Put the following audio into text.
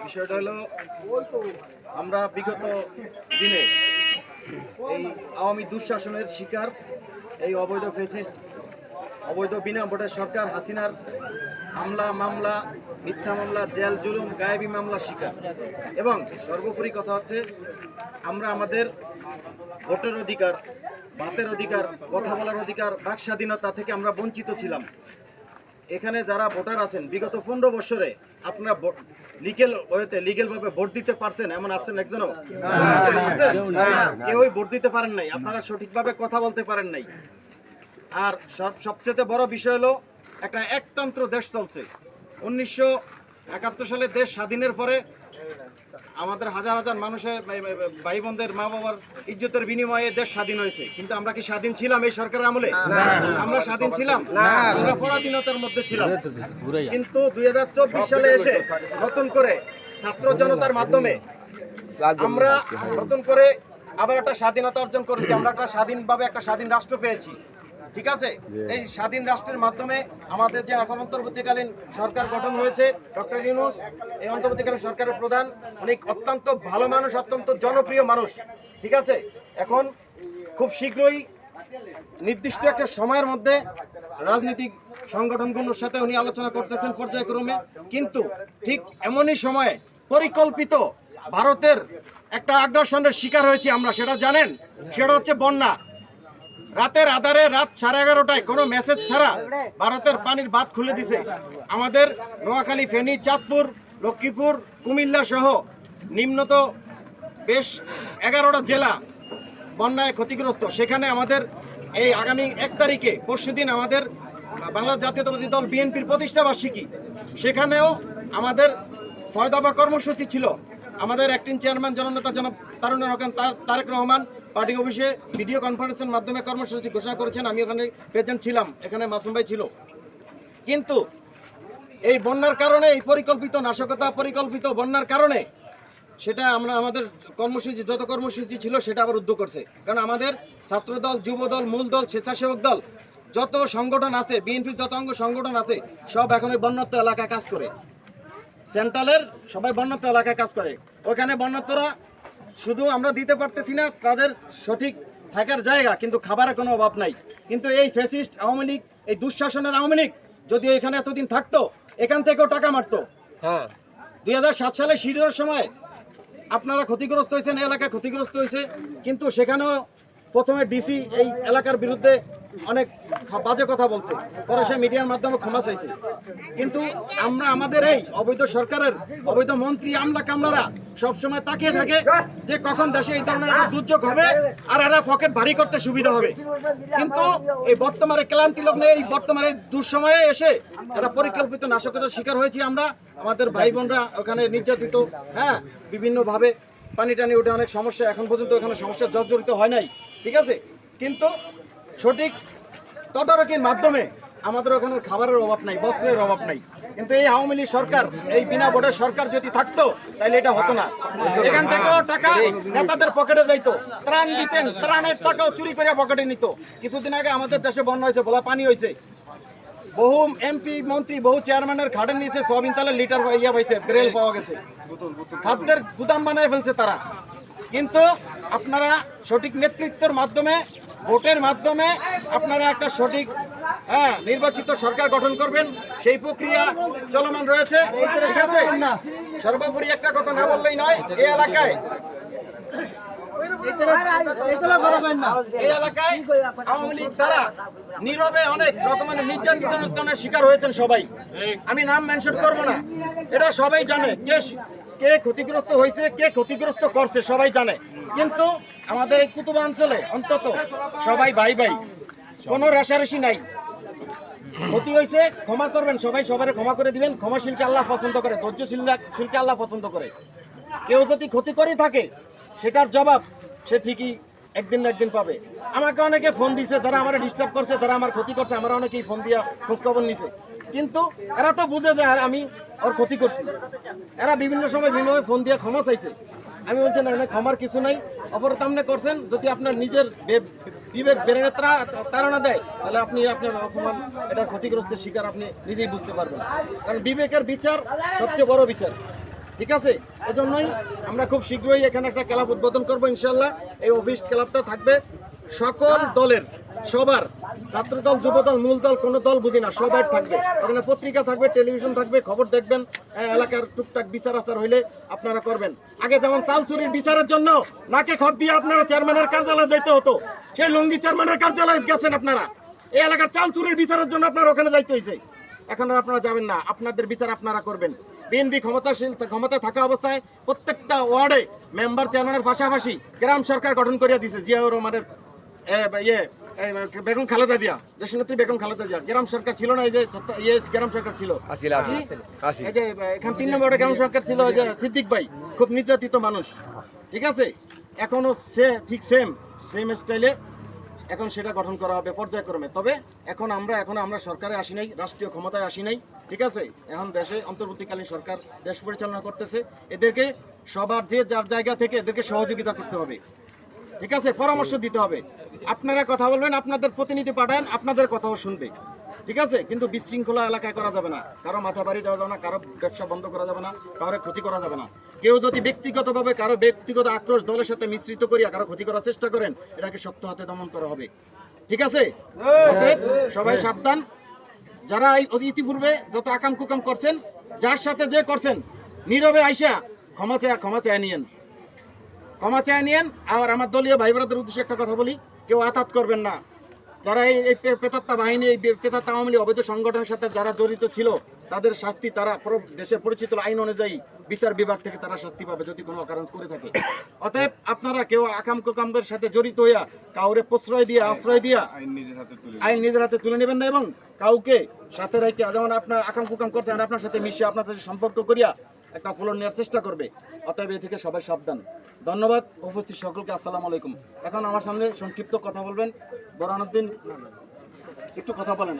বিষয়টা হলো আমরা বিগত দিনে এই আওয়ামী দুঃশাসনের শিকার, এই অবৈধ ফ্যাসিস্ট অবৈধ বিনা ভোটের সরকার হাসিনার হামলা মামলা, মিথ্যা মামলা, জেল জুলুম, গায়েবী মামলার শিকার। এবং সর্বোপরি কথা হচ্ছে আমরা আমাদের ভোটের অধিকার, ভাতের অধিকার, কথা বলার অধিকার, বাক স্বাধীনতা থেকে আমরা বঞ্চিত ছিলাম। এখানে যারা ভোটার আছেন বিগত 15 বছরে আপনারা লিগেলভাবে ভোট দিতে পারছেন এমন আছেন একজনও? কেউই ভোট দিতে পারেন নাই, আপনারা সঠিকভাবে কথা বলতে পারেন নাই। আর সবচেয়ে বড় বিষয় হলো একটা একতন্ত্র দেশ চলছে। 1971 সালে দেশ স্বাধীনের পরে আমাদের হাজার হাজার মানুষের ভাই বোনদের মা বাবার ইজ্জতের বিনিময়ে দেশ স্বাধীন হয়েছে, কিন্তু আমরা কি স্বাধীন ছিলাম এই সরকারের আমলে? আমরা স্বাধীন ছিলাম? আমরা পরাধীনতার মধ্যে ছিলাম। কিন্তু 2024 সালে এসে নতুন করে ছাত্র জনতার মাধ্যমে আমরা নতুন করে আবার একটা স্বাধীনতা অর্জন করেছি। আমরা একটা স্বাধীনভাবে একটা স্বাধীন রাষ্ট্র পেয়েছি, ঠিক আছে? এই স্বাধীন রাষ্ট্রের মাধ্যমে আমাদের যে এখন অন্তর্বর্তীকালীন সরকার গঠন হয়েছে, ডক্টর ইউনূস এই অন্তর্বর্তীকালীন সরকারের প্রধান, উনি অত্যন্ত ভালো মানুষ, অত্যন্ত জনপ্রিয় মানুষ, ঠিক আছে? এখন খুব শীঘ্রই নির্দিষ্ট একটা সময়ের মধ্যে রাজনৈতিক সংগঠনগুলোর সাথে উনি আলোচনা করতেছেন পর্যায়ক্রমে। কিন্তু ঠিক এমনই সময়ে পরিকল্পিত ভারতের একটা আগ্রাসনের শিকার হয়েছি আমরা, সেটা জানেন? সেটা হচ্ছে বন্যা। রাতের আধারে রাত 11:30টায় কোনো মেসেজ ছাড়া ভারতের পানির বাঁধ খুলে দিছে। আমাদের নোয়াখালী, ফেনী, চাঁদপুর, লক্ষ্মীপুর, কুমিল্লা সহ নিম্নত বেশ 11টা জেলা বন্যায় ক্ষতিগ্রস্ত। সেখানে আমাদের এই আগামী 1 তারিখে পরশুদিন আমাদের বাংলাদেশ জাতীয়তাবাদী দল বিএনপির প্রতিষ্ঠা বার্ষিকী। সেখানেও আমাদের 6 দফা কর্মসূচি ছিল। আমাদের অ্যাক্টিং চেয়ারম্যান জননেতা জনাব তারেক রহমান পার্টি অফিসে ভিডিও কনফারেন্সের মাধ্যমে কর্মসূচি ঘোষণা করেছেন। আমি ওখানে প্রেজেন্ট ছিলাম, এখানে মাসুম ভাই ছিল। কিন্তু এই বন্যার কারণে, এই পরিকল্পিত নাশকতা, পরিকল্পিত বন্যার কারণে সেটা আমরা আমাদের কর্মসূচি যত কর্মসূচি ছিল সেটা আবার রুদ্ধ করছে। কারণ আমাদের ছাত্রদল, যুবদল, মূল দল, স্বেচ্ছাসেবক দল যত সংগঠন আছে, বিএনপির যত অঙ্গ সংগঠন আছে সব এখন ওই বন্যাত্ম এলাকায় কাজ করে। সেন্ট্রালের সবাই বন্যাত্ম এলাকায় কাজ করে। ওখানে বন্যাত্মরা শুধু আমরা দিতে পারতেছি না তাদের সঠিক থাকার জায়গা, কিন্তু খাবারের কোনো অভাব নাই। কিন্তু এই ফ্যাসিস্ট আওয়ামী লীগ, এই দুঃশাসনের আওয়ামী লীগ যদি এখানে এতদিন থাকতো, এখান থেকেও টাকা মারতো। 2007 সালে শিডিউলের সময় আপনারা ক্ষতিগ্রস্ত হয়েছেন, এলাকা ক্ষতিগ্রস্ত হয়েছে, কিন্তু সেখানেও প্রথমে ডিসি এই এলাকার বিরুদ্ধে অনেক বাজে কথা বলছে, পরে সে মিডিয়ার মাধ্যমে ক্ষমা চাইছে। কিন্তু আমরা আমাদের এই অবৈধ সরকারের অবৈধ মন্ত্রী আমলা কামলারা সবসময় তাকিয়ে থাকে যে কখন দেশে এই ধরনের একটা দুর্যোগ হবে আর এরা পকেট ভারী করতে সুবিধা হবে। কিন্তু এই বর্তমানে ক্লান্তি লগ্নে, এই বর্তমানে দুঃসময়ে এসে এরা পরিকল্পিত নাশকতার শিকার হয়েছি আমরা। আমাদের ভাই বোনরা ওখানে নির্যাতিত, বিভিন্নভাবে পানি টানি উঠে অনেক সমস্যা, এখন পর্যন্ত এখানে সমস্যার জর্জরিত হয় নাই, ঠিক আছে? কিন্তু সঠিক তদারকির মাধ্যমে আমাদের ওখানে খাবারের অভাব নাই, বস্ত্রের অভাব নাই। কিন্তু এই আওয়ামী লীগ সরকার, এই বিনা ভোটের সরকার যদি থাকতো তাহলে এটা হতো না। এখান থেকেও টাকা নেতাদের পকেটে যাইতো, ত্রাণ দিতেন, ত্রাণের টাকাও চুরি করে পকেটে নিত। কিছুদিন আগে আমাদের দেশে বন্যা হয়েছে, বলা পানি হয়েছে, বহু এমপি মন্ত্রী, বহু চেয়ারম্যানের খাটের নিচে সোয়াবিন তেলের লিটার হয়েছে, বেরেল পাওয়া গেছে, খাদ্যের গুদাম বানায় ফেলছে তারা। কিন্তু আপনারা সঠিক নেতৃত্বের মাধ্যমে, ভোটের মাধ্যমে আপনারা একটা সঠিক নির্বাচিত সরকার গঠন করবেন, সেই প্রক্রিয়া চলমান রয়েছে, ঠিক আছে? সর্বোপরি একটা কথা না বললেই নয়, এই এলাকায় আওয়ামী লীগ দ্বারা নীরবে অনেক রকমের নির্যাতনের শিকার হয়েছেন সবাই। আমি নাম মেনশন করবো না, এটা সবাই জানে কে ক্ষতিগ্রস্ত হয়েছে, কে ক্ষতিগ্রস্ত করছে, সবাই জানে। কিন্তু আমাদের এই কুতুবাঞ্চলে অন্তত সবাই ভাই ভাই, কোনো রেষারেষি নাই। ক্ষতি হয়েছে, ক্ষমা করবেন, সবাই সবাই ক্ষমা করে দিবেন। ক্ষমাশীলকে আল্লাহ পছন্দ করে, ধৈর্যশীলকে আল্লাহ পছন্দ করে। কেউ যদি ক্ষতি করে থাকে সেটার জবাব সে ঠিকই একদিন না একদিন পাবে। আমাকে অনেকে ফোন দিছে, যারা আমার ডিস্টার্ব করছে, যারা আমার ক্ষতি করছে, আমার অনেকেই ফোন দিয়া খোঁজখবর নিছে। কিন্তু এরা তো বুঝে যে আমি ওর ক্ষতি করছি, এরা বিভিন্ন সময় বিভিন্নভাবে ফোন দিয়ে ক্ষমা চাইছে। আমি বলছি না, ক্ষমার কিছু নাই। অপরাধ আপনি করছেন, যদি আপনার নিজের বিবেক বেরেনে তাড়না দেয়, তাহলে আপনি আপনার অপমান, এটার ক্ষতিগ্রস্তের শিকার আপনি নিজেই বুঝতে পারবেন। কারণ বিবেকের বিচার সবচেয়ে বড় বিচার, ঠিক আছে? এজন্যই আমরা খুব শীঘ্রই এখানে একটা ক্লাব উদ্বোধন করবো ইনশাল্লাহ। এই অফিস ক্লাবটা থাকবে সকল দলের, সবার, ছাত্রদল, যুবদল, মূল দল, কোনো দল বুঝি না, সবার থাকবে। এখানে পত্রিকা থাকবে, টেলিভিশন থাকবে, খবর দেখবেন। এলাকার টুকটাক বিচার আচার হইলে আপনারা করবেন। আগে যেমন চাল চুরির বিচারের জন্য নাকে খত দিয়ে আপনারা চেয়ারম্যানের কার্যালয়ে যেতে হতো, সেই লঙ্গি চেয়ারম্যানের কার্যালয়ে গেছেন আপনারা। এই এলাকার চাল চুরির বিচারের জন্য আপনারা ওখানে যাইতে হয়েছে। এখন আর আপনারা যাবেন না, আপনাদের বিচার আপনারা করবেন। বিএনপি ক্ষমতায় থাকা অবস্থায় প্রত্যেকটা ওয়ার্ডে মেম্বার চেয়ারম্যানের পাশাপাশি গ্রাম সরকার গঠন করিয়া দিয়েছে। জিয়াউর রহমানের বেগম খালেদা জিয়া, দেশনেত্রী বেগম খালেদা জিয়া। গ্রাম সরকার ছিল না, এই যে গ্রাম সরকার ছিল, এই যে এখান 3 নম্বরে গ্রাম সরকার ছিল, এই যে সিদ্দিক ভাই, খুব নির্যাতিত মানুষ, ঠিক আছে? এখনো সে ঠিক সেম স্টাইলে এখন সেটা গঠন করা হবে পর্যায়ক্রমে। তবে এখনো আমরা সরকারে আসি নাই, রাষ্ট্রীয় ক্ষমতায় আসি নাই, ঠিক আছে? এখন দেশে অন্তর্বর্তীকালীন সরকার দেশ পরিচালনা করতেছে। এদেরকে সবার যে যার জায়গা থেকে এদেরকে সহযোগিতা করতে হবে, ঠিক আছে? পরামর্শ দিতে হবে। আপনারা কথা বলবেন, আপনাদের প্রতিনিধি পাঠান, আপনাদের কথাও শুনবে, ঠিক আছে? কিন্তু বিশৃঙ্খলা এলাকায় করা যাবে না, কারো মাথা বাড়ি দেওয়া যাবে না, কারো ব্যবসা বন্ধ করা যাবে না, কারো ক্ষতি করা যাবে না। কেউ যদি ব্যক্তিগতভাবে কারো ব্যক্তিগত আক্রোশ দলের সাথে মিশ্রিত করিয়া কারো ক্ষতি করার চেষ্টা করেন, এটাকে শক্ত হাতে দমন করা হবে, ঠিক আছে? সবাই সাবধান। যারা ইতিপূর্বে যত আকাম কুকাম করছেন, যার সাথে যে করছেন, নীরবে আইসা ক্ষমা চেয়ে নিয়েন, ক্ষমা চেয়ে নিয়েন। আর আমার দলীয় ভাই বোনদের উদ্দেশ্যে একটা কথা বলি, কেউ আঘাত করবেন না। যারা এই প্রেতাত্মা বাহিনী, এই প্রেতাত্মা আওয়ামী লীগ অবৈধ সংগঠনের সাথে যারা জড়িত ছিল, তাদের শাস্তি তারা দেশে পরিচিত আইন অনুযায়ী বিচার বিভাগ থেকে তারা শাস্তি পাবে যদি কোনো অকারেন্স করে থাকে। অতএব আপনারা কেউ আকাম কুকামদের সাথে জড়িত হইয়া কাউরে প্রশ্রয় দিয়া, আশ্রয় দিয়া আইন নিজের হাতে তুলে নেবেন না, এবং কাউকে সাথে রেখে, যেমন আপনার আকাম কুকাম করছেন, আপনার সাথে মিশে আপনার সাথে সম্পর্ক করিয়া একটা ফলন নেওয়ার চেষ্টা করবে। অতএব এ থেকে সবাই সাবধান। ধন্যবাদ উপস্থিত সকলকে, আসসালামু আলাইকুম। এখন আমার সামনে সংক্ষিপ্ত কথা বলবেন বোরহানউদ্দিন, একটু কথা বলেন।